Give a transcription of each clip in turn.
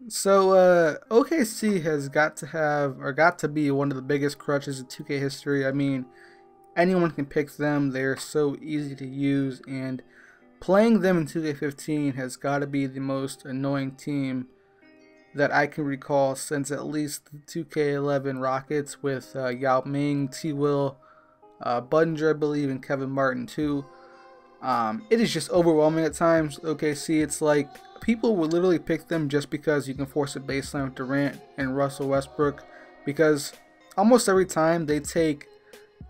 So OKC has got to have or got to be one of the biggest crutches in 2K history. I mean, anyone can pick them. They're so easy to use, and playing them in 2K15 has got to be the most annoying team that I can recall since at least the 2K11 Rockets with Yao Ming, T. Will, Budinger, I believe, and Kevin Martin too. It is just overwhelming at times. OKC, it's like people will literally pick them just because you can force a baseline with Durant and Russell Westbrook, because almost every time they take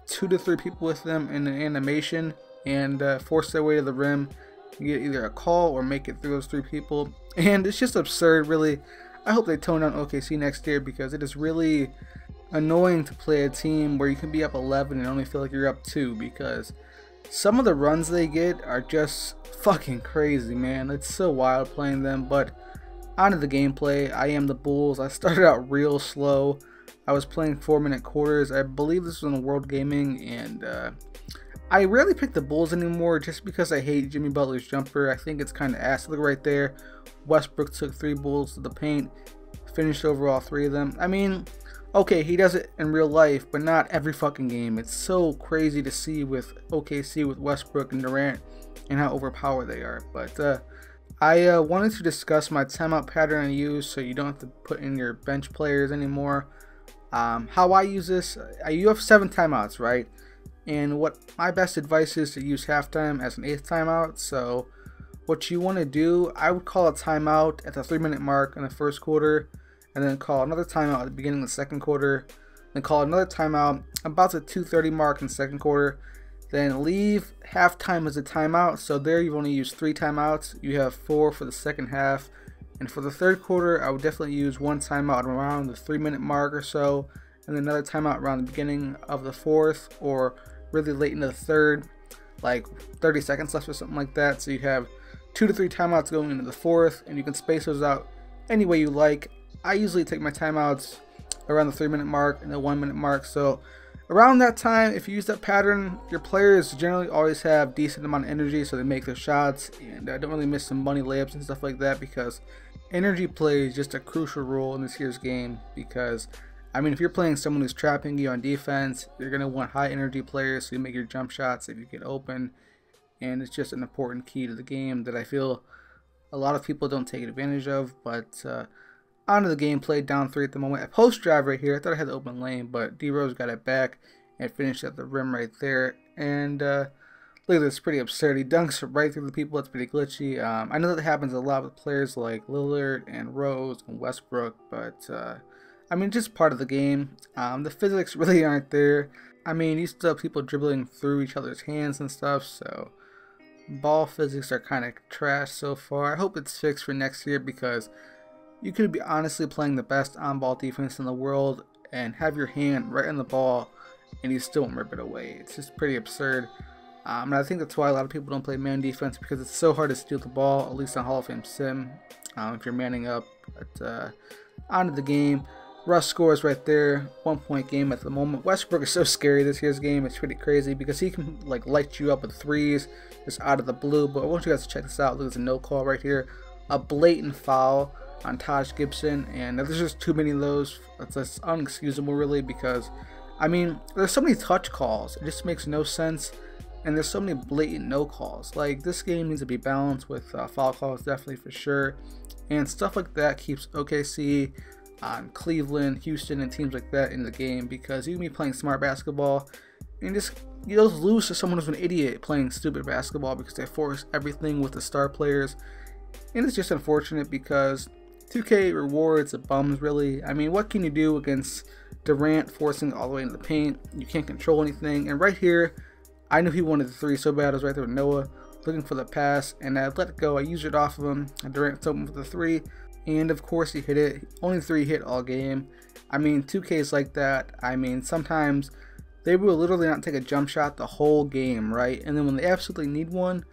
2 to 3 people with them in an animation and force their way to the rim, you get either a call or make it through those 3 people, and it's just absurd, really. I hope they tone down OKC next year, because it is really annoying to play a team where you can be up 11 and only feel like you're up 2, because some of the runs they get are just fucking crazy, man. It's so wild playing them. But onto the gameplay. I am the Bulls. I started out real slow. I was playing 4-minute quarters. I believe this was on World Gaming, and I rarely pick the Bulls anymore just because I hate Jimmy Butler's jumper. I think it's kind of ass. Look right there. Westbrook took 3 Bulls to the paint, finished over all 3 of them. I mean, okay, he does it in real life, but not every fucking game. It's so crazy to see with OKC, with Westbrook and Durant, and how overpowered they are. But I wanted to discuss my timeout pattern I use, so you don't have to put in your bench players anymore. How I use this, you have 7 timeouts, right? And what my best advice is to use halftime as an 8th timeout. So what you want to do, I would call a timeout at the 3-minute mark in the first quarter, and then call another timeout at the beginning of the second quarter, then call another timeout about the 2:30 mark in the second quarter, then leave halftime as a timeout. So there you've only used 3 timeouts. You have 4 for the second half. And for the third quarter, I would definitely use 1 timeout around the 3-minute mark or so, and then another timeout around the beginning of the fourth, or really late into the third, like 30 seconds left or something like that. So you have 2 to 3 timeouts going into the fourth, and you can space those out any way you like. I usually take my timeouts around the 3-minute mark and the 1-minute mark. So around that time, if you use that pattern, your players generally always have decent amount of energy, so they make their shots and don't really miss some money layups and stuff like that, because energy plays just a crucial role in this year's game. Because I mean, if you're playing someone who's trapping you on defense, you're going to want high energy players so you make your jump shots if you get open, and it's just an important key to the game that I feel a lot of people don't take advantage of. But onto the gameplay. Down 3 at the moment. A post drive right here. I thought I had the open lane, but D-Rose got it back and finished at the rim right there. And look at this, pretty absurd. He dunks right through the people. That's pretty glitchy. I know that happens a lot with players like Lillard and Rose and Westbrook, but I mean, just part of the game. The physics really aren't there. I mean, you still have people dribbling through each other's hands and stuff, so ball physics are kind of trash so far. I hope it's fixed for next year, because you could be honestly playing the best on-ball defense in the world and have your hand right on the ball and you still won't rip it away. It's just pretty absurd. And I think that's why a lot of people don't play man defense, because it's so hard to steal the ball, at least on Hall of Fame Sim, if you're manning up. But onto the game. Russ scores right there. 1-point game at the moment. Westbrook is so scary this year's game. It's pretty crazy, because he can like light you up with threes just out of the blue. But I want you guys to check this out. Look, there's a no call right here. A blatant foul on Taj Gibson, and there's just too many of those. It's just unexcusable, really, because I mean, there's so many touch calls, it just makes no sense, and there's so many blatant no calls. Like, this game needs to be balanced with foul calls, definitely, for sure, and stuff like that keeps OKC, Cleveland, Houston, and teams like that in the game, because you can be playing smart basketball and just you'll lose to someone who's an idiot playing stupid basketball, because they force everything with the star players. And it's just unfortunate, because 2K rewards the bums, really. I mean, what can you do against Durant forcing all the way into the paint? You can't control anything. And right here, I knew he wanted the 3 so bad. I was right there with Noah looking for the pass, and I let it go. I used it off of him, and Durant's open for the 3, and of course he hit it. Only 3 hit all game. I mean, 2K is like that. I mean, sometimes they will literally not take a jump shot the whole game, right? And then when they absolutely need one,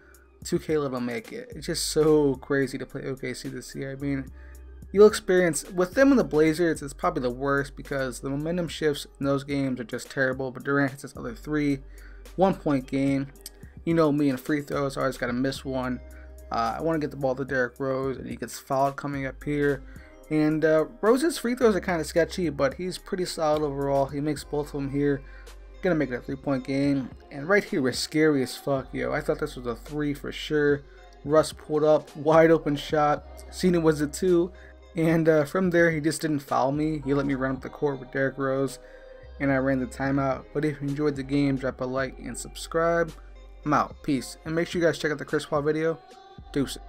2K let them make it. It's just so crazy to play OKC this year. I mean, you'll experience with them and the Blazers, it's probably the worst, because the momentum shifts in those games are just terrible. But Durant hits his other 3, 1-point game. You know me, in free throws, I always got to miss one. I want to get the ball to Derrick Rose, and he gets fouled coming up here. And Rose's free throws are kind of sketchy, but he's pretty solid overall. He makes both of them here. Gonna make it a 3-point game. And right here was scary as fuck, yo. I thought this was a 3 for sure. Russ pulled up, wide open shot. Seen it was a 2. And from there, he just didn't foul me. He let me run up the court with Derrick Rose. And I ran the timeout. But if you enjoyed the game, drop a like and subscribe. I'm out. Peace. And make sure you guys check out the Chris Paul video. Deuces.